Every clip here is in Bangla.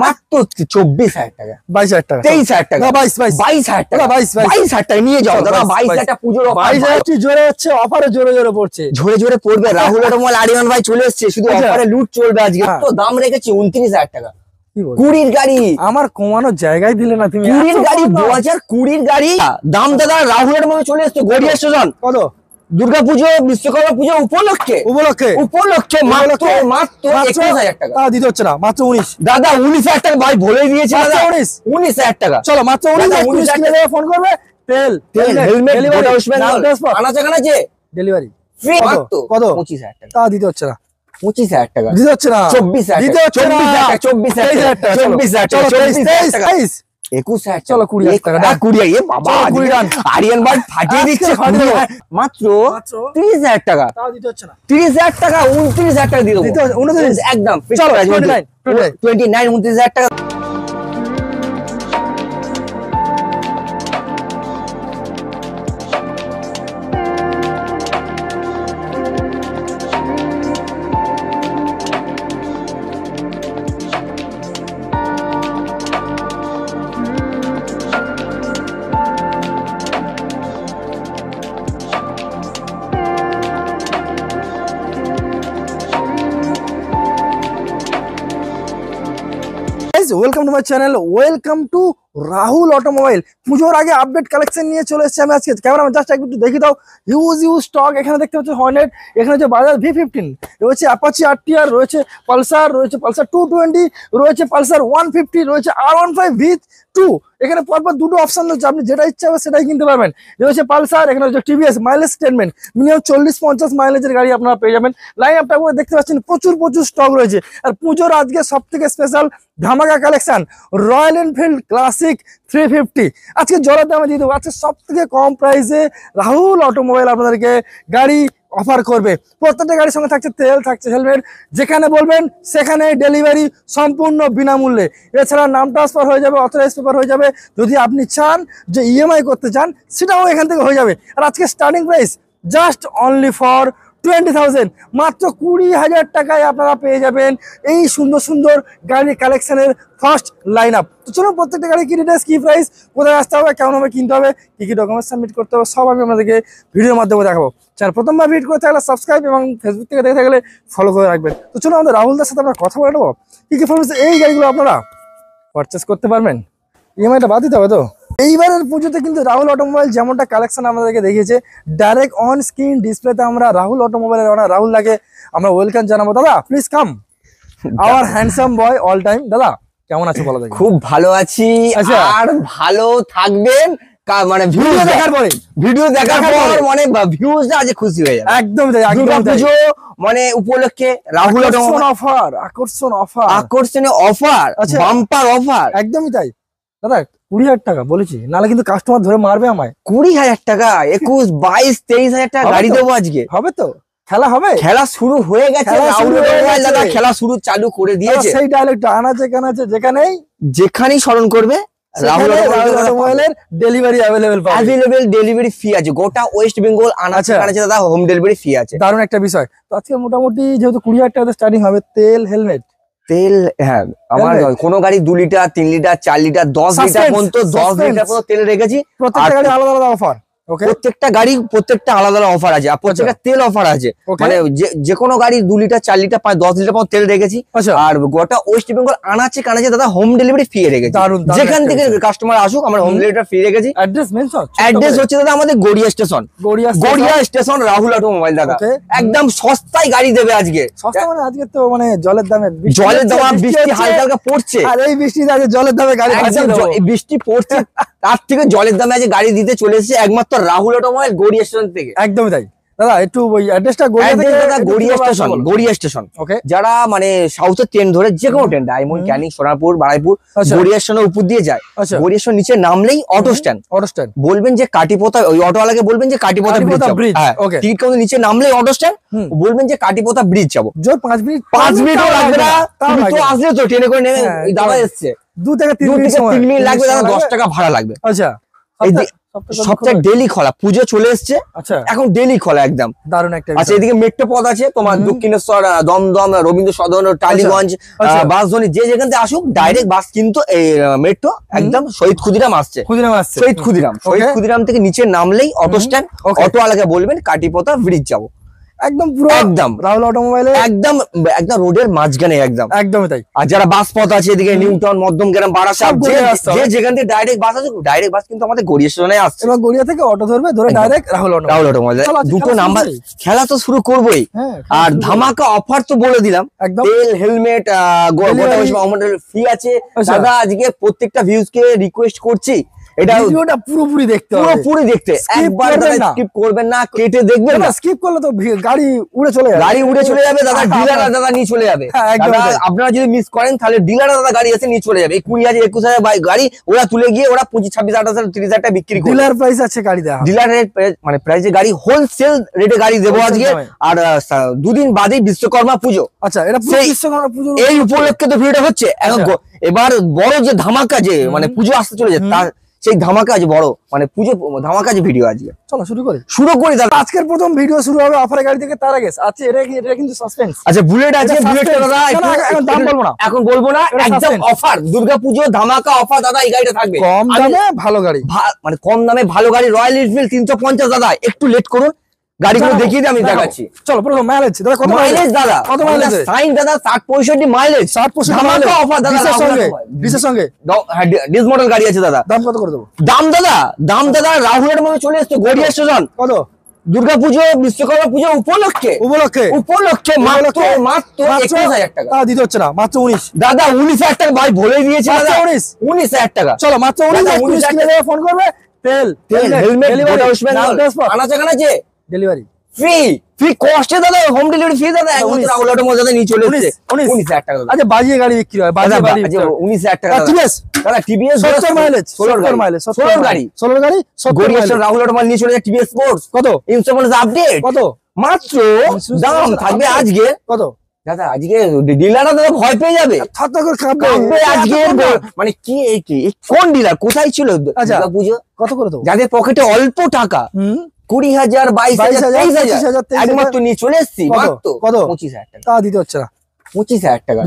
মাত্র 24,000 টাকা, 22,000 টাকা, 23,000 টাকা, 22,000 টাকা, 22,000 টাকা নিয়ে যাও দাদা। 22,000 টাকা পুজোর 22,000 জোরে হচ্ছে, অফারে জোরে জোরে পড়ছে, ঝরে ঝরে পড়বে। রাহুল অটোমোবাইল আরিয়ান ভাই চলে এসেছে, শুধু অফারে লুট চলবে আজকে। তো দাম রেখেছি 29,000 টাকা। 20 গাড়ি আমার কমানোর জায়গায় দিলে না তুমি। 20 গাড়ি 2020 গাড়ি দাম দাদা। রাহুল অটোমোবাইল চলে এসেছে গড়িয়া স্টেশন। কত? দুর্গাপুজো বিশ্বকর্মা পুজো উপলক্ষে মাত্র 21,000 টাকা। তা দিতে হচ্ছে না, মাত্র 19 দাদা। 19,000 টাকা ভাই বলে দিয়েছে দাদা, 19,000 টাকা। চলো মাত্র 19,000 টাকা ফোন করবে। তেল হেলমেট আনাচে কানাচে ডেলিভারি ফ্রি। কত? 25,000 টাকা। তা দিতে হচ্ছে না, 25,000 টাকা দিতে হচ্ছে না, 24,000 দিতে হচ্ছে না, 24,000 টাকা 24,000 টাকা 23,000 টাকা 21,000 চলো 20,000 টাকা। 20 বাবা আরিয়ান ভাই ফাটিয়ে দিচ্ছে। মাত্র 30,000 টাকা। তাও দিতে হচ্ছে না, 30,000 টাকা 29,000 টাকা দিয়ে দেবো। 29 একদম চলো 29 29,000 টাকা। Welcome to my channel, welcome to Rahul automobile. পুজোর আগে আপডেট কালেকশন নিয়ে চলে এসেছি আমি আজকে। ক্যামেরা জাস্ট একটু দেখে দাও, হিউজ স্টক। এখানে দেখতে পাচ্ছ হর্নেট, এখানে হচ্ছে বাজাজ V15, রয়েছে অ্যাপাচি RTR, রয়েছে পালসার 220, রয়েছে পালসার 150, রয়েছে R15 V2। এখানে পরপর দুটো অপশন রয়েছে, আপনি যেটা ইচ্ছা হবে সেটাই কিনতে পারবেন। রয়েছে পালসার, এখানে হচ্ছে TVS মাইলেজ স্টেটমেন্ট, মিনিমাম 40-50 মাইলেজের গাড়ি আপনারা পেয়ে যাবেন। লাইন আপটা দেখতে পাচ্ছেন, প্রচুর স্টক রয়েছে। আর পুজোর আজকে সব থেকে স্পেশাল ধামাকা কালেকশন রয়্যাল এনফিল্ড ক্লাসিক 350 আজকে জলের দামে দিয়ে দেবো। আজকে সব থেকে কম প্রাইসে রাহুল অটোমোবাইল আপনাদেরকে গাড়ি অফার করবে। প্রত্যেকটা গাড়ির সঙ্গে থাকছে তেল, থাকছে হেলমেট, যেখানে বলবেন সেখানে ডেলিভারি সম্পূর্ণ বিনামূল্যে। এছাড়া নাম ট্রান্সফার হয়ে যাবে, অথরাইজ পেপার হয়ে যাবে। যদি আপনি চান যে EMI করতে চান, সেটাও এখান থেকে হয়ে যাবে। আর আজকে starting price just only for 20,000, মাত্র 20,000 টাকায় আপনারা পেয়ে যাবেন এই সুন্দর সুন্দর গাড়ির কালেকশনের ফার্স্ট লাইন আপ। তো চলুন প্রত্যেকটা গাড়ি কি ডিটেলস, কি প্রাইস, কোথায় আসতে হবে, কেমন হবে কিনতে হবে, কি ডকুমেন্টস সাবমিট করতে হবে, সব আমি আপনাদেরকে ভিডিওর মাধ্যমে দেখাবো। চ্যানেল প্রথমবার ভিডিও করে থাকলে সাবস্ক্রাইব এবং ফেসবুক থেকে দেখে থাকলে ফলো করে রাখবেন। তো চলুন আমাদের রাহুলদার সাথে আমরা কথা বলে নেবো কি ফরমেন্স এই গাড়িগুলো আপনারা পারচেস করতে পারবেন। EMI-টা বাদ দিতে হবে তো। এইবারের পুজোতে কিন্তু রাহুল অটোমোবাইল যেমনটা কালেকশন আমাদেরকে দেখিয়েছে, ডাইরেক্ট অন স্ক্রিন ডিসপ্লেতে আমরা রাহুল অটোমোবাইলের ওনার রাহুল দাকে আমরা ওয়েলকাম জানাবো। দাদা please come, our handsome boy all time. দাদা কেমন আছো বলো দেখি? খুব ভালো আছি, আর ভালো থাকবেন। মানে ভিডিও দেখার পর মানে ভিউজটা আজ খুশি হয়ে যাবে। একদম পুজো মানে উপলক্ষে রাহুল অফার, আকর্ষণীয় অফার, বাম্পার অফার। একদমই তাই দাদা। 20,000 টাকা বলেছি, নাহলে কিন্তু কাস্টমার ধরে মারবে আমায়। 20,000 টাকা, 21, 22, 23,000 টাকা গাড়ি দেবো আজকে। হবে তো? খেলা হবে, খেলা শুরু হয়ে গেছে। দাদা খেলা শুরু চালু করে দিয়েছে। সেই ডায়লগটা আনাচে কানাচে যেখানেই স্মরণ করবে রাহুল অটোমোবাইলের ডেলিভারি অ্যাভেলেবেল ডেলিভারি ফি আছে। গোটা ওয়েস্ট বেঙ্গল আনাচে কানাচে দাদা হোম ডেলিভারি ফি আছে। দারুণ একটা বিষয়। তো আজকে মোটামুটি যেহেতু 20,000 টাকা স্টার্টিং হবে, তেল হেলমেট তেল, হ্যাঁ আমার কোন গাড়ি 2 লিটার 3 লিটার 4 লিটার 10 লিটার পর্যন্ত 10 লিটার পর্যন্ত তেল রেখেছি। প্রত্যেকটা গাড়ি আলাদা আলাদা অফার। প্রত্যেকটা গাড়ি প্রত্যেকটা আলাদা আলাদা অফার আছে, আর প্রত্যেকটা তেল অফার আছে। মানে যে কোনো গাড়ি 2 লিটার 4 লিটার 5 10 লিটার পর্যন্ত তেল রেখেছি। আর গোটা ওয়েস্ট বেঙ্গল আনাচে কানাচে দাদা হোম ডেলিভারি ফ্রি রেখেছি। যেখান থেকে কাস্টমার আসুক আমরা হোম ডেলিভারি ফ্রি রেখেছি। অ্যাড্রেস হচ্ছে দাদা আমাদের গড়িয়া স্টেশন, রাহুল অটোমোবাইল। দাদা একদম সস্তায় গাড়ি দেবে আজকে। সস্তা মানে আজকে তো মানে জলের দাম বৃষ্টি হালকা হালকা পড়ছে, আর এই বৃষ্টিতে আজকে জলের দামে গাড়ি বৃষ্টি পড়ছে, তার থেকে জলের দামে আজকে গাড়ি দিতে চলে এসেছে একমাত্র রাহুল অটোমোবাইল গড়িয়া স্টেশন থেকে। একদমই তাই দাদা। একটু ওই অ্যাড্রেসটা গড়িয়া স্টেশন। যারা মানে সাউথের ট্রেন ধরে, যে কোনো ট্রেন, ডায়মন্ড, ক্যানিং, সোনারপুর, বারাইপুর, গড়িয়া স্টেশনের উপর দিয়ে যায়। গড়িয়া স্টেশন নিচে নামলেই অটো স্ট্যান্ড। বলবেন যে কাটিপোতা, ওই অটোওয়ালাকে বলবেন যে কাটিপোতা ব্রিজ। টিকিট কাউন্টার নিচে নামলেই অটো স্ট্যান্ড, বলবেন যে কাটিপোতা ব্রিজ যাবো। 5 মিনিটও লাগবে না। তো আসলে তো ট্রেনে করে নেমে দাদা এসছে, 2 থেকে 3 মিনিট লাগবে। দাদা 10 টাকা ভাড়া লাগবে। আচ্ছা সপ্তাহে ডেলি খোলা, পুজো চলে এসছে, আচ্ছা এখন ডেলি খোলা একদম দারুণ একটা। আচ্ছা এদিকে মেট্রো পথ আছে তোমার, দক্ষিণেশ্বর, দমদম, রবীন্দ্র সদন, টালিগঞ্জ, বাসধনী, যে যেখান থেকে আসুক ডাইরেক্ট বাস কিন্তু এই মেট্রো একদম শহীদ ক্ষুদিরাম আসছে। শহীদ ক্ষুদিরাম থেকে নিচে নামলেই অটো স্ট্যান্ড, অটো ওয়ালাকে বলবেন কাটিপোতা ব্রিজ যাবো, একদম পুরো একদম রাহুল অটোমোবাইলে একদম একদম রোডের মাঝখানে একদম একদমই তাই। আর যারা বাস পথ আছে এদিকে নিউটাউন, মধ্যমগ্রাম, বারাসাত, যে যেখান থেকে ডাইরেক্ট বাস আছে, ডাইরেক্ট বাস কিন্তু আমাদের গড়িয়া স্টেশনে আসছে। এবার গড়িয়া থেকে অটো ধরবে, ধরে ডাইরেক্ট রাহুল অটোমোবাইল। দুটো নাম্বার, খেলা তো শুরু করবোই। আর ধামাকা অফার তো বলে দিলাম, তেল, হেলমেট, ফ্রি আছে দাদা। আজকে প্রত্যেকটা ভিউজ কে রিকোয়েস্ট করছি এটা ভিডিওটা পুরোপুরি দেখতে হবে, পুরোপুরি দেখতে, একবার স্কিপ করবেন না, কেটে দেখবেন না। স্কিপ করলে তো গাড়ি উড়ে চলে যাবে, গাড়ি উড়ে চলে যাবে দাদা, ডিলাররা দাদা নিয়ে চলে যাবে। দাদা আপনারা যদি মিস করেন তাহলে ডিলাররা দাদা গাড়ি এসে নিয়ে চলে যাবে। 20,000 21,000 গাড়ি ওরা তুলে গিয়ে ওরা 25, 26, 28, 30,000 টাকা বিক্রি করে। ডিলার প্রাইস আছে গাড়ি দেওয়া, ডিলার রেট মানে প্রাইসে গাড়ি, হোলসেল রেটে গাড়ি দেবো আজকে। আর দুদিন বাদেই বিশ্বকর্মা পুজো। আচ্ছা এটা বিশ্বকর্মা পুজো, এই উপলক্ষে তো ভিডিওটা হচ্ছে। এখন এবার বড় যে ধামাকা, যে মানে পুজো আসতে চলেছে, তার সেই ধামাকা আছে বড়, মানে পুজো ধামাকা যে ভিডিও আজকে। চলো শুরু করি দাদা। আজকের প্রথম ভিডিও শুরু হবে অফারের গাড়ি থেকে, তার আগে আছে এটা কিন্তু সাসপেন্স। আচ্ছা বুলেট আছে, বুলেটটা দাদা এখন দাম বলবো না, এখন বলবো না, একদম অফার, দুর্গাপুজো ধামাকা অফার দাদা। এই গাড়িটা থাকবে কম দামে ভালো গাড়ি, মানে কম দামে ভালো গাড়ি, রয়্যাল এনফিল্ড 350 দাদা। একটু লেট করুন, গাড়িগুলো দেখিয়ে দিই, আমি দেখাচ্ছি। চলো প্রথম মাইলেজ দাদা, কত মাইলেজ দাদা? কত মাইলেজ? সাইন দাদা 60-65 মাইলেজ, 60-65 ধামাকা অফার দাদা। ডিসের সঙ্গে ডিস মডেল গাড়ি আছে দাদা। দাম কত করে দেবো? দাম দাদা রাহুলের মধ্যে চলে এসেছে গড়িয়া স্টেশন। কত? দুর্গাপুজো বিশ্বকর্মা পুজো উপলক্ষে মাত্র 21,000 টাকা। দিতে হচ্ছে না, মাত্র 19 দাদা, 19,000 টাকা ভাই বলে দিয়েছে দাদা, 19,000 টাকা। চলো মাত্র 19,000 ফোন করবে। তেল, হেলমেট, আনাচে ডেলিভারি ফ্রি কস্টে দাদা, হোম ডেলিভারি ফ্রি দাদা। একমাত্র রাহুল অটোমোবাইল দাদা নিয়ে চলে এসেছে 19,000 টাকা। আচ্ছা বাজিয়ে গাড়ি বিক্রি হয়, বাজিয়ে গাড়ি 19,000 টাকা দাদা। টিভিএস 70 মাইলেজ, 16 গাড়ি গড়িয়া রাহুল অটোমোবাইল নিয়ে চলে যায়। টিভিএস স্পোর্টস কত? ইন্স্যুরেন্স আপডেট কত? মাত্র দাম থাকবে আজকে কত দাদা? আজকে ডিলাররা দাদা ভয় পেয়ে যাবে, আজকে মানে কি কোন ডিলার কোথায় ছিল পুজো? কত করে দেবো? যাদের পকেটে অল্প টাকা, 20,000, 22,000, 23,000 একমাত্র নিয়ে চলে এসছি। মাত্র কত? 25,000 টাকা। তা দিতে হচ্ছে না, 25,000 টাকা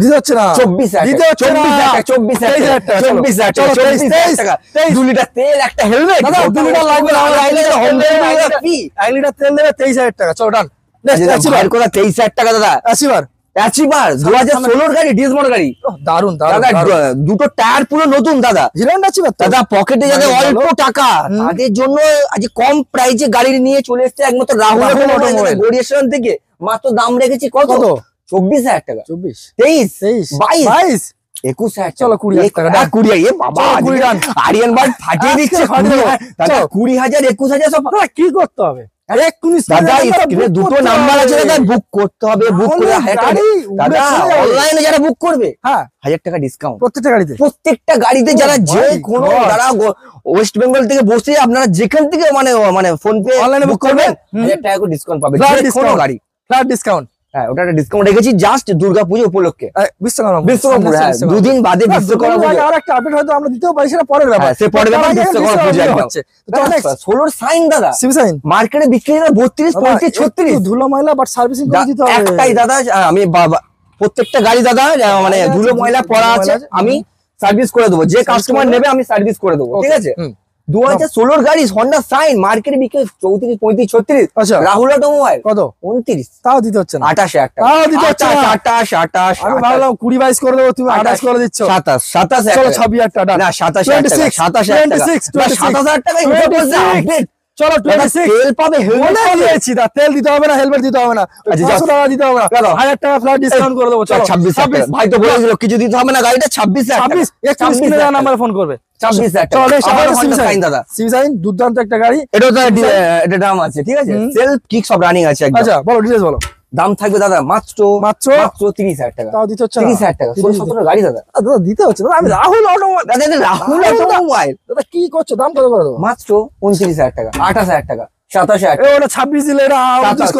দিতে হচ্ছে না, 24,000 টাকা। 2 লিটার তেল, একটা হেলমেট, 2 লিটার লাগবে, 1 লিটার তেল দেবে, 23,000 টাকা। চলো ডান। 23,000 টাকা দাদা। অ্যাচিভার 2016 গাড়ি, ডিস মডেল গাড়ি, দারুন দাদা। দুটো টায়ার পুরো নতুন দাদা, দাদা পকেটে যাদের অল্প টাকা তাদের জন্য আজ কম প্রাইসে গাড়ি নিয়ে চলে এসেছে একমাত্র রাহুল অটোমোবাইল গড়িয়া স্টেশন থেকে। মাত্র দাম রেখেছি কত? 24,000 টাকা। 24, 23, 22, 21,000। চলো 20,000 টাকা। 20 বাবা, আরিয়ান বাট ফাটিয়ে দিচ্ছে দাদা। 20,000, 21,000 সব কি করতে হবে? দুটো নাম্বার আছে দাদা, বুক করতে হবে। বুক করে দাদা অনলাইনে যারা বুক করবে 1,000 টাকা ডিসকাউন্ট প্রত্যেকটা গাড়িতে। যারা যে কোনো যারা ওয়েস্ট বেঙ্গল থেকে বসে আপনারা যেখান থেকে মানে ফোন পে অনলাইনে বুক করবেন 1,000 টাকা করে ডিসকাউন্ট পাবে, কোনো গাড়ি ফ্ল্যাট ডিসকাউন্ট। হ্যাঁ ওটা একটা ডিসকাউন্ট রেখেছি জাস্ট দুর্গাপুজো উপলক্ষে। বিশ্বকর্মা দুদিন বাদে বিশ্বকর্মা পুজো। আর একটা আপডেট হয়তো আমরা দিতেও পারি, সেটা পরের ব্যাপার। সে পরের ব্যাপার, বিশ্বকর্মা পুজো হচ্ছে। তো 16 সাইন দাদা, সিভি সাইন মার্কেটে বিক্রি হয় 32, 35, 36। ধুলো ময়লা বাট সার্ভিসিং করে দিতে হবে। একটাই দাদা, আমি প্রত্যেকটা গাড়ি দাদা মানে ধুলো ময়লা পড়া আছে, আমি সার্ভিস করে দেবো। যে কাস্টমার নেবে আমি সার্ভিস করে দেবো, ঠিক আছে। 2016 গাড়ি হন্ডা সাইন মার্কেটে বিক্রি 34, 35, 36। রাহুল অটোমোবাইল কত? 29। তাও দিতে হচ্ছে না, 28,000 টাকা। তাও দিতে হচ্ছে না, 28। আমি ভাবলাম 20, 22 করে দেবো, তুমি 28 করে দিচ্ছ। 27, চলো 26,000 টাকা না, 27,000 টাকা, 27,000 টাকা। চলো 26 তেল পাবে, হেলমেট দিয়েছি দা, তেল দিতে হবে না, হেলমেট দিতে হবে না, 500 টাকা দিতে হবে না, 1,000 টাকা ফ্ল্যাট ডিসকাউন্ট করে দেবো। চলো 26 ভাই তো বলেছিল কিছু দিতে হবে না, গাড়িটা 26,000 21 নাম্বার ফোন করবে। 26,000 দুর্দান্ত একটা গাড়ি। এটা দাম আছে, ঠিক আছে। সেলফ কিক সব রানিং আছে। আচ্ছা বলো ডিটেইলস বলো। দাম থাকবে দাদা মাত্র 30,000 টাকা। তাও দিতে হচ্ছে 30,000 টাকা। 16-17 গাড়ি দাদা। দাদা দিতে হচ্ছে দাদা, আমি রাহুল অটোমোবাইল দাদা, রাহুল অটোমোবাইল দাদা কি করছো? দাম কত করে দেবো? মাত্র 29,000 টাকা, 28,000 টাকা। 27,000 ওটা 26 দিলে এটা 26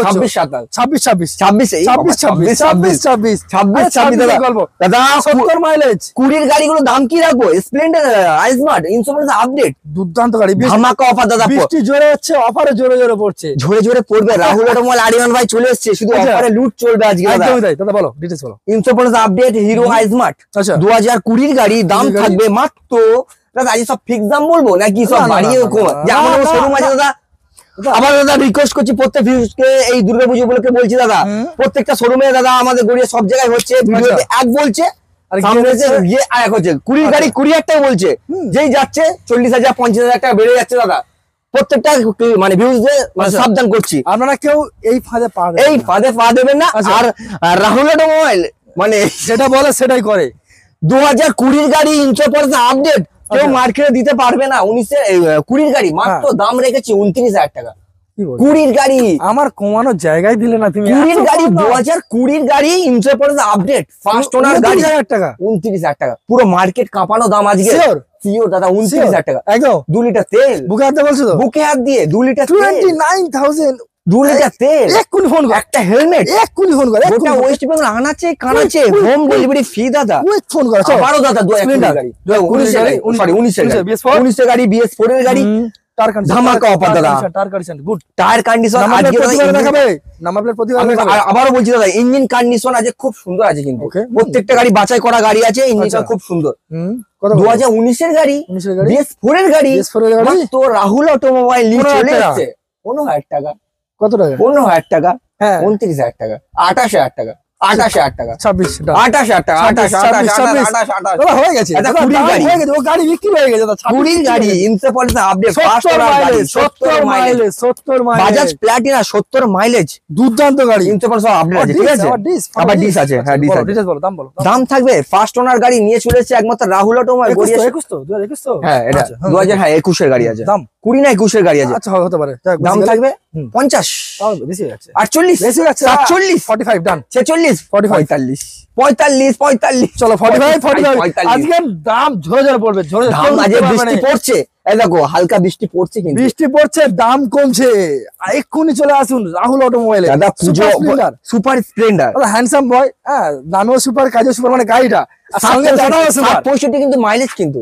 দাদা 70 মাইলেজ 20 গাড়িগুলো দাম কি রাখবো? স্প্লেন্ডার, আইসমার্ট, ইন্স্যুরেন্স আপডেট, দুর্দান্ত গাড়ি, ধামাকা অফার দাদা। বৃষ্টি জোরে হচ্ছে, অফারে জোরে জোরে পড়ছে, ঝরে ঝরে পড়বে। রাহুল অটোমোবাইল আরিয়ান ভাই চলে এসেছে, শুধু অফারে লুট চলবে আজকে দাদা। একদমই তাই দাদা, বলো ডিটেইলস বলো। ইন্স্যুরেন্স আপডেট, হিরো আইসমার্ট 2020 গাড়ি, দাম থাকবে মাত্র দাদা, আজ সব ফিক্স দাম বলবো নাকি সব বাড়িয়ে কমা? যে আমাদের শোরুম আছে দাদা, আবার দাদা রিকোয়েস্ট করছি প্রত্যেক ভিউজকে, এই দুর্গাপুজো উপলক্ষে বলছি দাদা, প্রত্যেকটা শোরুমে দাদা আমাদের গড়িয়ে সব জায়গায় হচ্ছে, ভিডিওতে এক বলছে, সামনে গিয়ে এক হচ্ছে। 20 গাড়ি 20,000 টাকা বলছে, যেই যাচ্ছে 40,000 50,000 টাকা বেড়ে যাচ্ছে দাদা। প্রত্যেকটা মানে ভিউজে মানে সাবধান করছি, আপনারা কেউ এই ফাঁদে পা দেবেন না। আর রাহুল অটোমোবাইল মানে যেটা বলে সেটাই করে। 2020 গাড়ি ইন্স্যুরেন্স আপডেট কেউ মার্কেটে দিতে পারবে না। 20 গাড়ি মাত্র দাম রেখেছি 29,000 টাকা। 20 গাড়ি আমার কমানোর জায়গায় দিলে না তুমি। 20 গাড়ি 2020 গাড়ি ইন্স্যুরেন্স আপডেট ফার্স্ট ওনার গাড়ি 29,000 টাকা, 29,000 টাকা। পুরো মার্কেট কাঁপানো দাম আজকে। শিওর দাদা 29,000 টাকা একদম। 2 লিটার তেল বুকে হাতে বলছো তো, বুকে হাত দিয়ে 2 লিটার 29,000 2 লিটার তেল, এক্ষুনি ফোন কর, একটা হেলমেট, এক্ষুনি ফোন কর, গোটা ওয়েস্ট বেঙ্গল আনাচে কানাচে হোম ডেলিভারি ফ্রি দাদা। ফোন কর আবারও দাদা 2019 গাড়ি, 19 গাড়ি BS4 এর গাড়ি, ধামাকা অফার দাদা। টায়ার কন্ডিশন আজকে দেখাবে, নাম্বার প্লেট প্রতিবার দেখাবে। আবারও বলছি দাদা, ইঞ্জিন কন্ডিশন আছে খুব সুন্দর আছে, কিন্তু প্রত্যেকটা গাড়ি বাছাই করা গাড়ি আছে, ইঞ্জিনটা খুব সুন্দর। 2019 এর গাড়ি BS4 এর গাড়ি, তো রাহুল অটোমোবাইল নিয়ে চলে এসেছে 15,000 টাকা। কত টাকা? 15,000 টাকা, হ্যাঁ 29,000 টাকা, 28,000 টাকা, 28,000 টাকা, 28,000 টাকা, 28,000 হয়ে গেছে। ও গাড়ি বিক্রি হয়ে গেছে। 20 গাড়ি insurance update, 70 mileage, Bajaj Platina 70 mileage, দুর্দান্ত গাড়ি, ইন্স্যুরেন্স আপডেট আছে, ঠিক আছে। আবার ডিস আছে, হ্যাঁ ডিস আছে। ডিটেইলস বলো, দাম বলো। দাম থাকবে ফার্স্ট ওনার গাড়ি নিয়ে চলে এসেছে একমাত্র রাহুল অটোমোবাইল। 21 তো 2021 তো, হ্যাঁ এটা 2021 এর গাড়ি আছে, দাম 20 না 21 এর গাড়ি আছে। আচ্ছা হতে পারে, দাম থাকবে 50, তাও বেশি হয়ে যাচ্ছে, 48 বেশি হয়ে যাচ্ছে, 47, 45 ডান, 46, 45, 45, চলো 45। আজকে দাম ঝরে ঝরে পড়বে, ঝরে দাম আজকে বৃষ্টি পড়ছে, এই দেখো হালকা বৃষ্টি পড়ছে, কিন্তু বৃষ্টি পড়ছে, দাম কমছে। এক্ষুনি চলে আসুন রাহুল অটোমোবাইলে। দাদা সুপার স্প্লেন্ডার, হ্যান্ডসাম বয়, হ্যাঁ দামও সুপার, কাজও সুপার, মানে গাড়িটা সঙ্গে দাদাও সুপার। 65 কিন্তু মাইলেজ, কিন্তু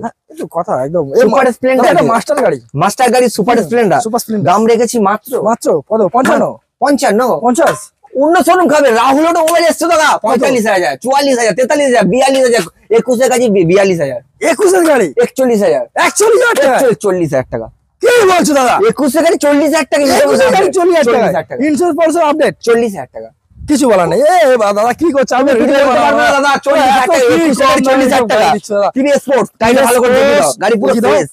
কথা একদম সুপার স্প্লেন্ডার, এটা মাস্টার গাড়ি সুপার স্প্লেন্ডার। দাম রেখেছি মাত্র কত? 55, 50 অন্য শোরুম খাবে। রাহুল অটোমোবাইল এসছে দাদা 45,000, 44,000, 43,000, 42,000, 21 এর কাছে 42,000, 21 এর গাড়ি 41,000, 40,000 টাকা। কি বলছো দাদা? 21 এর গাড়ি 40,000 টাকা, 40,000 টাকা, ইন্স্যুরেন্স পলিসি আপডেট 40,000 টাকা। কিছু বলার নেই। দাদা কি করছে? আমি ভিডিও করতে পারবো না দাদা। 40,000 টাকা, 40,000 টাকা। টিভি স্পোর্ট টাইটা ভালো করে দেখে দাও, গাড়ি পুরো ফ্রেশ,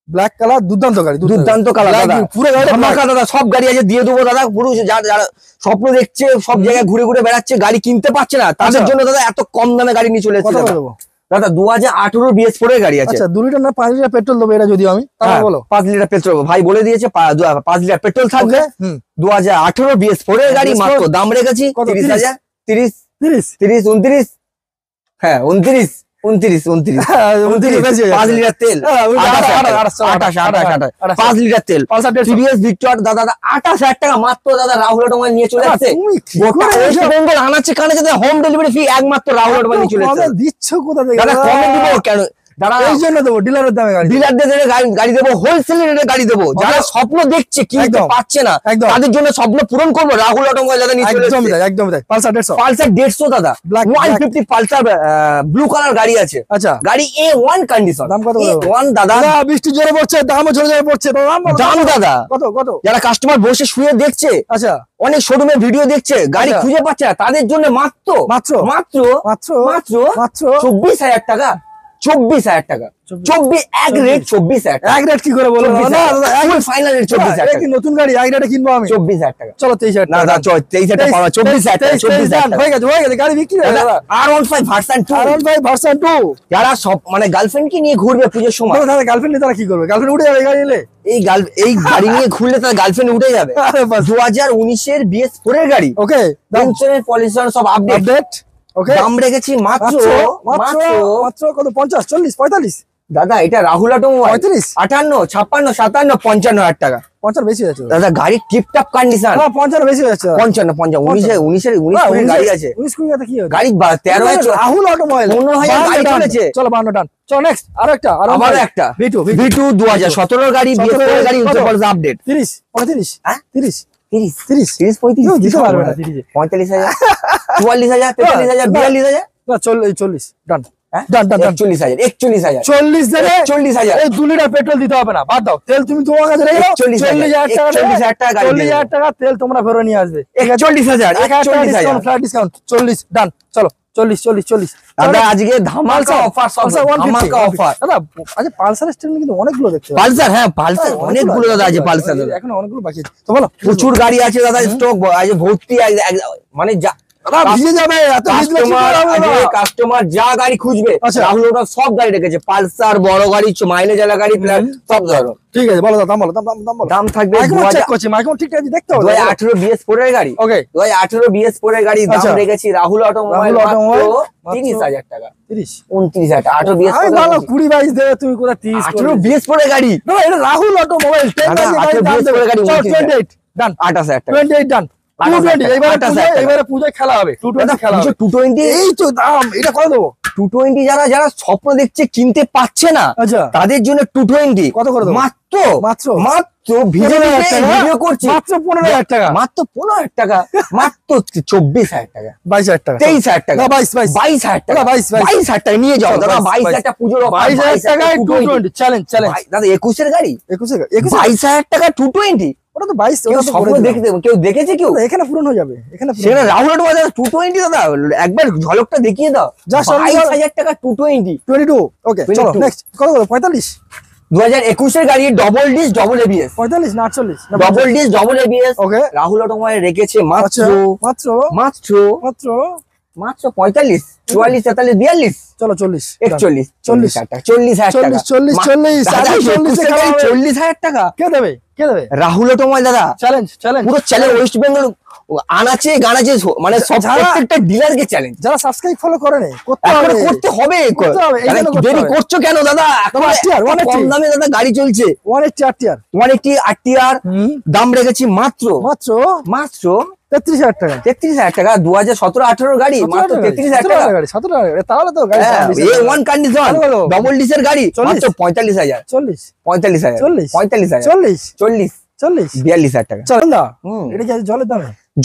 ব্ল্যাক কালার, দুর্দান্ত গাড়ি, দুর্দান্ত কালার দাদা, পুরো গাড়ি ধামাকা দাদা। সব গাড়ি আছে, দিয়ে দেবো দাদা। পুরো যারা স্বপ্ন দেখছে, সব জায়গায় ঘুরে ঘুরে বেড়াচ্ছে, গাড়ি কিনতে পারছে না, তাদের জন্য দাদা এত কম দামে গাড়ি নিয়ে চলে এসেছে দাদা। 2018 BS4 এর গাড়ি আছে। আচ্ছা 2 লিটার না 5 লিটার পেট্রোল দেবো এটা যদি আমি, তাহলে বলো। 5 লিটার পেট্রোল ভাই বলে দিয়েছে, 5 লিটার পেট্রোল থাকবে। 2018 BS4 এর গাড়ি, মাত্র দাম রেখেছি 30,000, 30, 29, হ্যাঁ 29, 5 লিটার তেল, 5 লিটার তেল, টিভিএস ভিক্টর দাদা 28,000 টাকা মাত্র দাদা। রাহুল অটোমোবাইল নিয়ে চলে আসছে, ওয়েস্ট বেঙ্গল আনাচে কানাচে হোম ডেলিভারি ফ্রি একমাত্র রাহুল অটোমোবাইল নিয়ে চলে আসছে। দিচ্ছ কোথা থেকে দাদা? কমে দিব কেন দাদা? এই জন্য দেবো, ডিলারের দামে গাড়ি, ডিলারদের গাড়ি দেবো, হোলসেল রেটে গাড়ি দেবো। যারা স্বপ্ন দেখছে কিনতে পারছে না, তাদের জন্য স্বপ্ন পূরণ করবো। রাহুল অটোমোবাইল দাদা নিয়ে চলে আসছে, একদম তাই। পালসার 150 দাদা, 150 পালসার ব্লু কালার গাড়ি আছে। আচ্ছা গাড়ি A1 কন্ডিশন, দাম কত? A1 দাদা। বৃষ্টি জোরে পড়ছে, দামও জোরে জোরে পড়ছে, দাম দাদা কত? যারা কাস্টমার বসে শুয়ে দেখছে, আচ্ছা অনেক শোরুমে ভিডিও দেখছে, গাড়ি খুঁজে পাচ্ছে না, তাদের জন্য মাত্র 24,000 টাকা, 24,000 টাকা, 24 এক রেট, 24,000 এক রেট কি করে বলো? ফাইনাল রেট 24,000 টাকা। নতুন গাড়ি এক রেটে কিনবো আমি, 24,000 টাকা। চলো 23,000 না দাদা 23,000 টাকা পাওয়া, 24,000 টাকা, 24,000 টাকা হয়ে গেছে গাড়ি বিক্রি হয়ে গেল। R15 ভার্সন 2, R15 ভার্সন 2 যারা সব মানে গার্লফ্রেন্ড কে নিয়ে ঘুরবে পুজোর সময়, দাদা গার্লফ্রেন্ড নিয়ে তারা কি করবে? গার্লফ্রেন্ড উঠে যাবে গাড়ি নিলে, এই গাড়ি নিয়ে ঘুরলে তার গার্লফ্রেন্ড উঠে যাবে। 2019 এর BS4 এর গাড়ি, ওকে ইন্স্যুরেন্স পলিউশন সব আপডেট, ওকে দাম রেখেছি মাত্র কত? 50, 40, 45 দাদা। এটা রাহুল অটোমোবাইল 35, 58, 56, 57, 55,000 টাকা। 55 বেশি আছে দাদা গাড়ি টিপটপ কন্ডিশন। 55 বেশি আছে 55 19 গাড়ি আছে। 19 কুড়ি কি হবে গাড়ি 13 রাহুল অটোমোবাইল 15,000 গাড়ি চলেছে। চলো 52 ডান। চলো নেক্সট আরো একটা V2 2017 গাড়ি BS4 গাড়ি ইনসুরেন্স আপডেট 30 35 হ্যাঁ 30 30 30 30 35 দিতে পারবে না 30 45,000 44,000 43,000 42,000 না 40 ডান হ্যাঁ ডান ডান 41,000 41,000 40 দেবে 40,000 এই 2 লিটার পেট্রোল দিতে হবে না, বাদ দাও। তেল তুমি তোমার কাছে রেখে দাও 40,000 টাকা 40,000 টাকা গাড়ি 40,000 টাকা তেল তোমরা ফেরত নিয়ে আসবে। 41,000 ডিসকাউন্ট ফ্ল্যাট ডিসকাউন্ট 40 ডান। চলো 40 দাদা আজকে ধামাকা অফার সব ধামাকা অফার দাদা। আচ্ছা পালসার স্ট্যান্ড কিন্তু অনেকগুলো দেখতে পাচ্ছি। পালসার হ্যাঁ পালসার অনেকগুলো দাদা আছে পালসার দাদা এখন অনেকগুলো বাকি আছে তো বলো। প্রচুর গাড়ি আছে দাদা স্টক আজ ভর্তি মানে দাদা ভিজে যাবে এত কাস্টমার যা গাড়ি খুঁজবে রাহুল ওটা সব গাড়ি রেখেছে পালসার বড় গাড়ি মাইলেজ আলা গাড়ি সব ধরো। ঠিক আছে বলো দাম বলো দাম বলো। দাম থাকবে চেক করছি মাইকম ঠিক আছে দেখতে হবে। 2018 BS4 এর গাড়ি ওকে 2018 BS4 এর গাড়ি দাম রেখেছি রাহুল অটোমোবাইল 30,000 টাকা 30 29,000 টাকা 18 BS4 আমি ভালো 20 22 দেবে তুমি কোথা 30 18 BS4 এর গাড়ি না এটা রাহুল অটোমোবাইল 10 এর গাড়ি 28 ডান 28,000 টাকা 28 ডান 220 এবারে পূজায় খেলা হবে 220 খেলা হবে 220 এই তো দাম এটা কত দেবো 220 যারা স্বপ্ন দেখছে কিনতে পাচ্ছে না আচ্ছা তাদের জন্য 220 কত করে দেবো মাত্র ভিডিও করছি মাত্র 15,000 টাকা মাত্র 15,000 টাকা মাত্র 24,000 টাকা 22,000 টাকা 23,000 টাকা 22,000 টাকা 22,000 টাকা নিয়ে যাও দাদা 22,000 টাকা পুজোর 22,000 টাকায় 220 চ্যালেঞ্জ দাদা 21 এর গাড়ি 22,000 টাকা 220 ওটা তো 22 ওটা তো স্বপ্ন দেখতে কেউ দেখেছে কেউ এখানে পূরণ হয়ে যাবে এখানে সেটা রাহুল অটো বাজার 220 দাদা একবার ঝলকটা দেখিয়ে দাও 22,000 টাকা 220 22 ওকে চলো নেক্সট কত 45 2021 এর গাড়ি ডবল ডিস ডবল এবিএস 45 না 48 ডবল ডিস ডবল এবিএস ওকে রাহুল অটোমোবাইল রেখেছে মাত্র মাত্র মাত্র মাত্র মাত্র 45 44 43 42 চলো 40 41 40,000 টাকা 40,000 টাকা 40,000 টাকা কে দেবে রাহুল অটোমোবাইল দাদা চ্যালেঞ্জ পুরো চ্যালেঞ্জ ওয়েস্ট বেঙ্গল আনাচে গানাচে মানে সব প্রত্যেকটা ডিলারকে চ্যালেঞ্জ যারা সাবস্ক্রাইব ফলো করে না করতে হবে দেরি করছো কেন দাদা কম দামে দাদা গাড়ি চলছে 180 RTR দাম রেখেছি মাত্র 33,000 টাকা 2017-18 গাড়ি মাত্র 33,000 টাকা তাহলে তো গাড়ি A1 কন্ডিশন ডবল ডিসের গাড়ি মাত্র 45,000 45,000 40 42,000 টাকা চল না এটা কি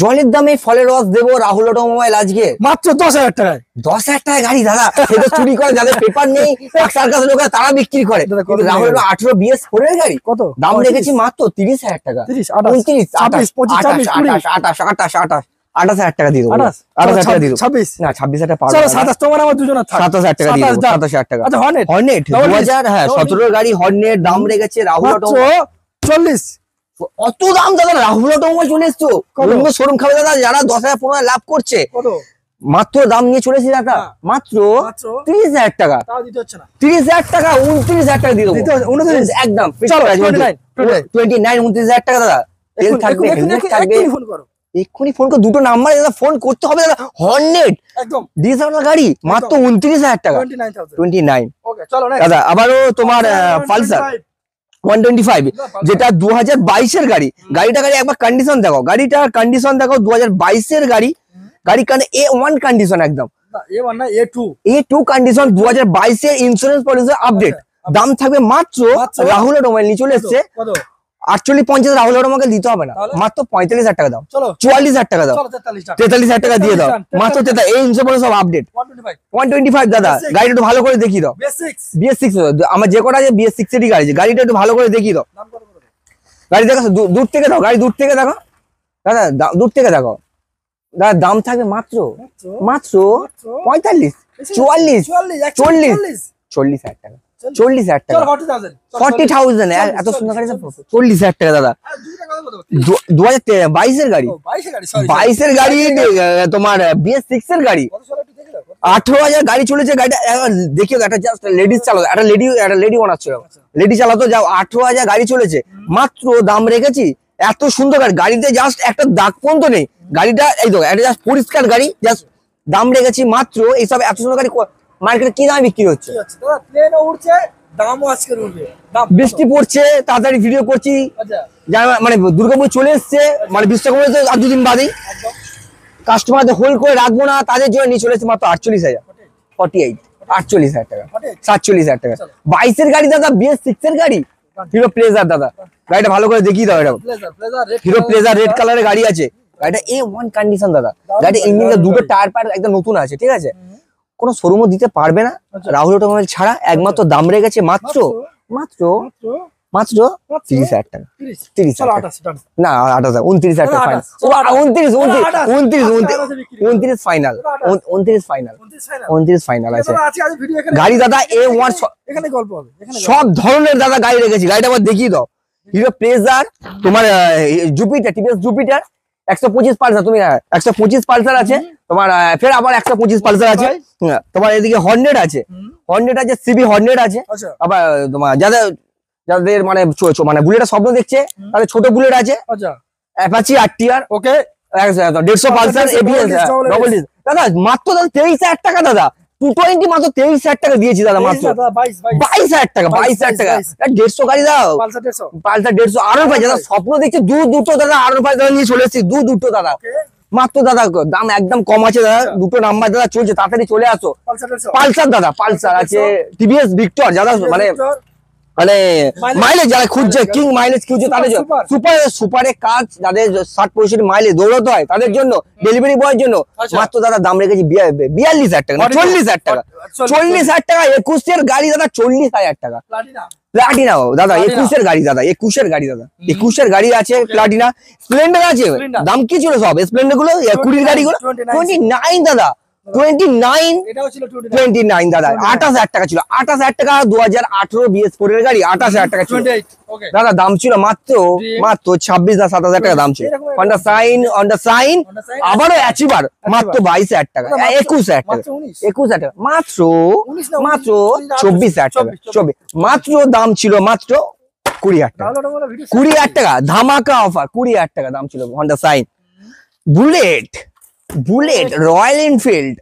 জলের দামে ফলের রস দেবো রাহুল অটোমোবাইল আজকে মাত্র 10,000 টাকায় 10,000 টাকা গাড়ি দাদা সেটা চুরি করে যাদের পেপার নেই সার্কাস লোক তারা বিক্রি করে রাহুল 18 BS4 এর গাড়ি কত দাম রেখেছি মাত্র 30,000 টাকা 30 29 28 28,000 টাকা দিয়ে দেবো 28,000 টাকা দিয়ে দেবো 26 না 26,000 টাকা পাবো চলো 27 তোমার আমার দুজনের থাক 27,000 টাকা দিয়ে দেবো 27,000 টাকা আচ্ছা হর্নেট 2000 হ্যাঁ 17 গাড়ি হর্নেট দাম রেখেছে রাহুল অটোমোবাইল 40 অত দাম দাদা রাহুল অটোমোবাইল চলে এসছো শোরুম খাবে দাদা যারা 10,000 15,000 লাভ করছে মাত্র দাম নিয়ে চলেছি দাদা মাত্র 30,000 টাকা 30,000 টাকা 29,000 টাকা দিয়ে দেবো একদম 29-29,000 টাকা দাদা তেল থাকবে এক্ষুনি ফোন করে দুটো নাম্বার দাদা ফোন করতে হবে দাদা হর্নেট একদম ডিজেল গাড়ি মাত্র 29,000 টাকা 29 দাদা আবারও তোমার পালসার 125 যেটা 2022 এর গাড়ি গাড়ি একবার কন্ডিশন দেখো গাড়িটার কন্ডিশন দেখো 2022 এর গাড়ি কানে A1 কন্ডিশন একদম A2 কন্ডিশন 2022 এর ইন্স্যুরেন্স পলিসি আপডেট দাম থাকবে মাত্র রাহুল অটোমোবাইল নিয়ে চলে এসছে 48-50 রাহুল অটোমোবাইল দিতে হবে না মাত্র 45,000 টাকা দাও 44,000 টাকা দাও 43,000 টাকা দিয়ে দাও মাত্র এই ইন্স্যুরেন্স সব আপডেট 125 দাদা গাড়িটা একটু ভালো করে দেখিয়ে দাও BS6 আমার যে কটা আছে BS6 এরই গাড়ি গাড়িটা একটু ভালো করে দেখিয়ে দাও গাড়ি দেখো দূর থেকে দাও গাড়ি দূর থেকে দেখো দাদা দূর থেকে দেখো দাদা দাম থাকবে মাত্র 45 40,000 টাকা 40,000 টাকা 40,000 এত সুন্দর গাড়ি 40,000 টাকা দাদা 2022 এর গাড়ি 22 এর গাড়ি তোমার BS6 এর গাড়ি 18,000 গাড়ি চলেছে গাড়িটা দেখিও একটা জাস্ট লেডিস চালাতো একটা লেডি বানাচ্ছিল লেডি চালাতো যাও 18,000 গাড়ি চলেছে মাত্র দাম রেখেছি এত সুন্দর গাড়িতে জাস্ট একটা দাগ পর্যন্ত নেই গাড়িটা এই তো একটা জাস্ট পরিষ্কার গাড়ি জাস্ট দাম রেখেছি মাত্র এইসব এত সুন্দর গাড়ি মার্কেটে কি দামে বিক্রি হচ্ছে। দাদা প্লেনও উঠছে, দামও আজকে উঠবে। বৃষ্টি পড়ছে, তাড়াতাড়ি ভিডিও করছি, মানে দুর্গাপুর চলে এসছে, মানে বিশ্বকর্মা তো আর 2 দিন বাদেই। কাস্টমারদের হোল্ড করে রাখবো না, তাদের জন্য নিয়ে চলে এসছে মাত্র 48,000, 48, 48,000 টাকা, 47,000 টাকা। 22-এর গাড়ি দাদা, BS6 এর গাড়ি, হিরো প্লেজার দাদা। গাড়িটা ভালো করে দেখিয়ে দাও, এটা হিরো প্লেজার রেড কালারের গাড়ি আছে। গাড়িটা A1 কন্ডিশন দাদা। গাড়িটা ইঞ্জিনটা দুটো টায়ার পার একদম নতুন আছে, ঠিক আছে। কোনো শোরুমও দিতে পারবে না রাহুল অটোমোবাইল ছাড়া। একমাত্র দাম রেখেছে মাত্র মাত্র মাত্র 30,000 টাকা। 30,000 না 28,000, 29,000 টাকা ফাইনাল। 29 ফাইনাল, 29 ফাইনাল, 29 ফাইনাল আছে গাড়ি দাদা। A1 এখানে গল্প হবে, সব ধরনের দাদা গাড়ি রেখেছি। গাড়িটা আবার দেখিয়ে দাও, হিরো প্লেজার, তোমার জুপিটার, টিভিএস জুপিটার 125 পালসার, তুমি 125 পালসার আছে তোমার, ফের আবার 125 পালসার আছে তোমার। এদিকে হর্নেট আছে, হর্নেট আছে, সিবি হর্নেট আছে। আবার তোমার যাদের মানে মানে বুলেটের স্বপ্ন দেখছে তাদের ছোট বুলেট আছে, অ্যাপাচি আরটিআর, ওকে 150 পালসার এবিএস ডবল ডিস্ক দাদা। মাত্র দাদা 23,000 টাকা দাদা। 220 মাত্র 23,000 টাকা দিয়েছি দাদা, মাত্র 22,000 টাকা, 22,000 টাকা। 150 গাড়ি দাও, পালসার 150 আরো পাই দাদা। স্বপ্ন দেখছে দুটো দাদা, আরো পাই দাদা, নিয়ে চলে এসেছি দুটো দাদা। মাত্র দাদা দাম একদম কম আছে দাদা, দুটো নাম্বার দাদা চলছে, তাড়াতাড়ি চলে আসো। পালসার দাদা, পালসার আছে, টিভিএস ভিক্টর দাদা, মানে মানে মাইলেজ যারা খুঁজছে, কিং মাইলেজ খুঁজছে তাদের জন্য, সুপারের কাজ যাদের 60-65 মাইলেজ দৌড়াতে হয় তাদের জন্য, ডেলিভারি বয়ের জন্য মাত্র দাদা দাম রেখেছি 42,000 টাকা, 40,000 টাকা, 40,000 টাকা। 21-এর গাড়ি দাদা 40,000 টাকা। প্লাটিনা দাদা, 21-এর গাড়ি দাদা, 21-এর গাড়ি দাদা, 21-এর গাড়ি আছে। প্লাটিনা, স্প্লেন্ডার আছে। দাম কি ছিল সব স্প্লেন্ডার গুলো, 20-এর গাড়িগুলো 29 দাদা, 29 দাদা। 28,000 টাকা ছিল, 28,000 টাকা। 2018 BS4 এর গাড়ি 28,000 টাকা ছিল দাদা। দাম ছিল মাত্র 26,000-27,000 টাকা দাম ছিল। হন্ডা সাইন আবারও অ্যাচিভার মাত্র 22,000 টাকা, 21,000 টাকা, 21,000 টাকা, মাত্র 24,000 টাকা, 24 মাত্র দাম ছিল, মাত্র 20,000 টাকা, 20,000 টাকা ধামাকা অফার। 20,000 টাকা দাম ছিল Honda Shine. Bullet Royal Enfield,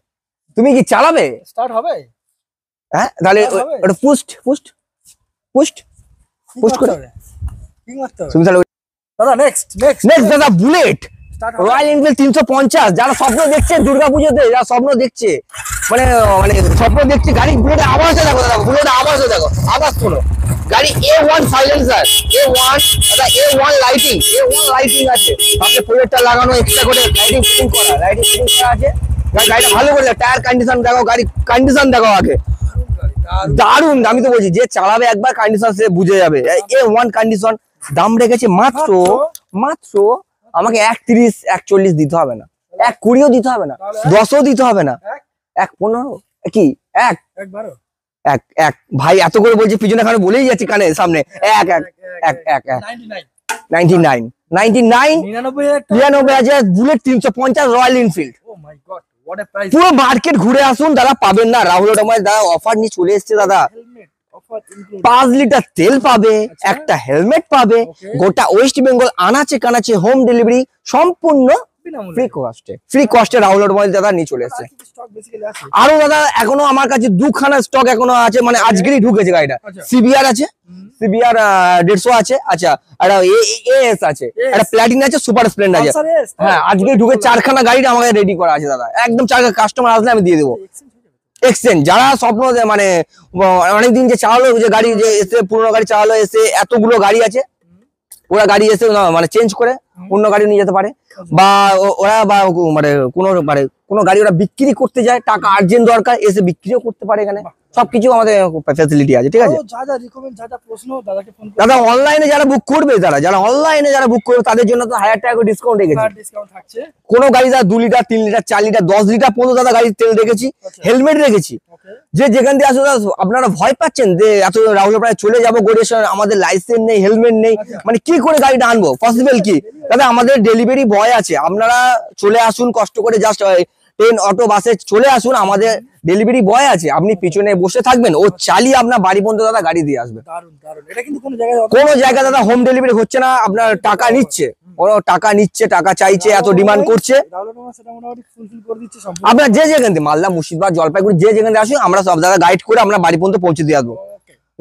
তুমি কি চালাবে? স্টার্ট হবে, হ্যাঁ তাহলে ওটা পুস্ট করে তুমি তাহলে দাদা। নেক্সট দাদা বুলেট রয়্যাল এনফিল্ড 350। যারা স্বপ্ন দেখছে দুর্গাপুজোতে, যারা স্বপ্ন দেখছে মানে স্বপ্ন দেখছে গাড়ি, বুলেটের আওয়াজটা দেখো দাদা, বুলেটের আওয়াজটা দেখো, আওয়াজ শোনো। গাড়ি A1 সাইলেন্সার, A1 দাদা, A1 লাইটিং আছে, সামনে প্রজেক্টর লাগানো, এক্সট্রা করে লাইটিং ফিটিং করা আছে। গাড়িটা ভালো করে টায়ার কন্ডিশন দেখো, গাড়ি কন্ডিশন দেখো আগে, দারুন। আমি তো বলছি যে চালাবে একবার কন্ডিশন সে বুঝে যাবে। A1 condition. দাম রেখেছে মাত্র আমাকে 130-140 দিতে হবে না, 120ও দিতে হবে না, 10ও দিতে হবে না, 115 কি 1 ভাই এত করে বলছি, পিছনে খানে বলেই যাচ্ছি কানে সামনে, 99,000 বুলেট 350 রয়্যাল এনফিল্ড। পুরো মার্কেট ঘুরে আসুন দাদা, পাবেন না। রাহুল অটোমোবাইল দাদা অফার নিয়ে চলে এসছে দাদা। 5 লিটার তেল পাবে, একটা হেলমেট পাবে, গোটা ওয়েস্ট বেঙ্গল আনাচে কানাচে হোম ডেলিভারি সম্পূর্ণ ফ্রি কস্টে রাহুল অটোমোবাইল দাদা নিয়ে চলে এসছে। আরো দাদা এখনো আমার কাছে 2খানা স্টক এখনো আছে, মানে আজকেরই ঢুকেছে গাড়িটা। সিবিআর আছে, সিবিআর 150 আছে, আচ্ছা একটা এএস আছে, একটা প্লাটিনা আছে, সুপার স্প্লেন্ডার আছে। হ্যাঁ আজকে ঢুকে 4খানা গাড়িটা আমাকে রেডি করা আছে দাদা, একদম 4 কাস্টমার আসলে আমি দিয়ে দেবো। এক্সচেঞ্জ যারা স্বপ্ন মানে অনেকদিন যে চালালো, যে গাড়ি যে এসে পুরোনো গাড়ি চালালো, এসে এতগুলো গাড়ি আছে, ওরা গাড়ি এসে মানে চেঞ্জ করে অন্য গাড়ি নিয়ে যেতে পারে, বা ওরা বা মানে কোনো গাড়ি ওরা বিক্রি করতে যায়, টাকা আর্জেন্ট দরকার, এসে বিক্রিও করতে পারে। এখানে সবকিছু আমাদের ফ্যাসিলিটি আছে, ঠিক আছে দাদা। অনলাইনে যারা বুক করবে, যারা বুক করবে তাদের জন্য তো 1000 টাকা ডিসকাউন্ট রেখেছি। কোনো গাড়ি দাদা 2 লিটার 3 লিটার 4 লিটার 10 লিটার পর্যন্ত দাদা গাড়ির তেল রেখেছি, হেলমেট রেখেছি। যে যেখান দিয়ে আসো আপনারা ভয় পাচ্ছেন যে এত রাহুল প্রায় চলে যাবো গড়িয়েশ্বর, আমাদের লাইসেন্স নেই, হেলমেট নেই, মানে কি করে গাড়িটা আনবো, পসিবল কি দাদা? আমাদের ডেলিভারি বয় আছে, আপনারা চলে আসুন, কষ্ট করে জাস্ট ট্রেন অটো বাসে চলে আসুন, আমাদের ডেলিভারি বয় আছে, আপনি পিছনে বসে থাকবেন, ও চালিয়ে আপনার বাড়ি পর্যন্ত দাদা গাড়ি দিয়ে আসবে। কোনো জায়গায় দাদা হোম ডেলিভারি হচ্ছে না, আপনার টাকা নিচ্ছে, ওরা টাকা নিচ্ছে, টাকা চাইছে, এত ডিমান্ড করছে। আপনার যে যেখান থেকে মালদা, মুর্শিদাবাদ, জলপাইগুড়ি যে যেখান থেকে আসুন, আমরা সব দাদা গাইড করে আমরা বাড়ি পর্যন্ত পৌঁছে দিয়ে আসবো,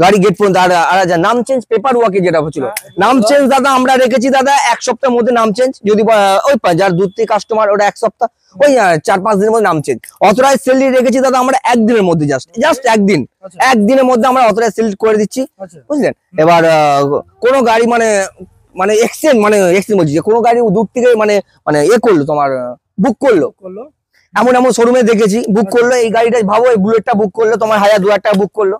গাড়ি গেট পর্যন্ত। আর নাম চেঞ্জ পেপার ওয়ার্কে যেটা হচ্ছিল, নাম চেঞ্জ দাদা আমরা রেখেছি দাদা 1 সপ্তাহের মধ্যে নাম চেঞ্জ। যদি ওই যার দূর থেকে কাস্টমার ওটা 1 সপ্তাহ, ওই 4-5 দিনের মধ্যে নাম চেঞ্জ। অথরাইজ সেল রেখেছি দাদা আমরা 1 দিনের মধ্যে, জাস্ট 1 দিন, 1 দিনের মধ্যে আমরা অথরাইজ সেল করে দিচ্ছি, বুঝলেন। এবার কোনো গাড়ি মানে এক্সচেঞ্জ বলছি যে কোনো গাড়ি দূর থেকে মানে করলো, তোমার বুক করলো, এমন শোরুমে দেখেছি বুক করলো এই গাড়িটা, ভাবো এই বুলেটটা বুক করলো তোমার 1000-2000 টাকা বুক করলো,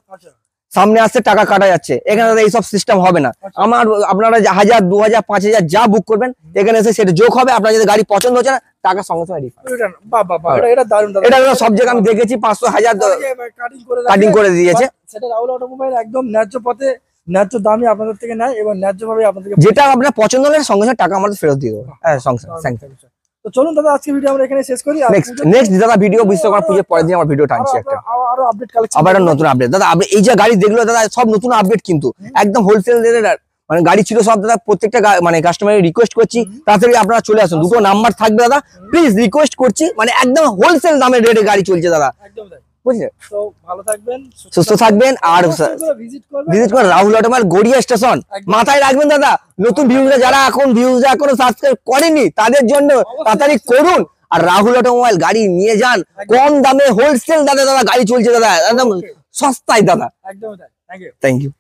সামনে আসছে টাকা কাটা যাচ্ছে। এখানে এইসব সিস্টেম হবে না। আপনারা 1000, 2000, 5000 যা বুক করবেন এখানে এসে সেটা যোগ হবে। আপনার যদি গাড়ি পছন্দ হচ্ছে না, টাকা সঙ্গে সঙ্গে রিফান্ড। এটা সব জায়গায় আমি দেখেছি 500-1000 কাটিং করে দিয়েছে। সেটা রাহুল অটোমোবাইল একদম ন্যায্য পথে ন্যায্য দামে আপনাদের থেকে নেয় এবং ন্যায্যভাবে আপনাদেরকে যেটা আপনার পছন্দ হলে সঙ্গে সঙ্গে টাকা আমাদের ফেরত দিয়ে দেবো। হ্যাঁ, তো চলুন দাদা আজকে ভিডিও আমরা এখানে শেষ করি। নেক্সট দাদা ভিডিও বিশ্বকর্মা পুজোর পরের দিন আমার ভিডিও টানছি একটা, আরো আপডেট কালেকশন, আবার নতুন আপডেট দাদা। এই যে গাড়ি দেখলো দাদা সব নতুন আপডেট, কিন্তু একদম হোলসেল রেটে মানে গাড়ি ছিল সব দাদা। প্রত্যেকটা মানে কাস্টমারের রিকোয়েস্ট করছি তাড়াতাড়ি আপনারা চলে আসুন, দুটো নাম্বার থাকবে দাদা, প্লিজ রিকোয়েস্ট করছি। মানে একদম হোলসেল দামের রেটে গাড়ি চলছে দাদা, বুঝলেন। তো ভালো থাকবেন, সুস্থ থাকবেন, আর ভিজিট করুন রাহুল অটোমোবাইল গড়িয়া স্টেশন। মাথায় রাখবেন দাদা, নতুন ভিউজরা যারা এখনো সাবস্ক্রাইব করেনি তাদের জন্য তাড়াতাড়ি করুন। আর রাহুল অটোমোবাইল গাড়ি নিয়ে যান, কম দামে হোলসেল দাদা গাড়ি চলছে দাদা, একদম সস্তায় দাদা। একদম থ্যাংক ইউ। Thank you.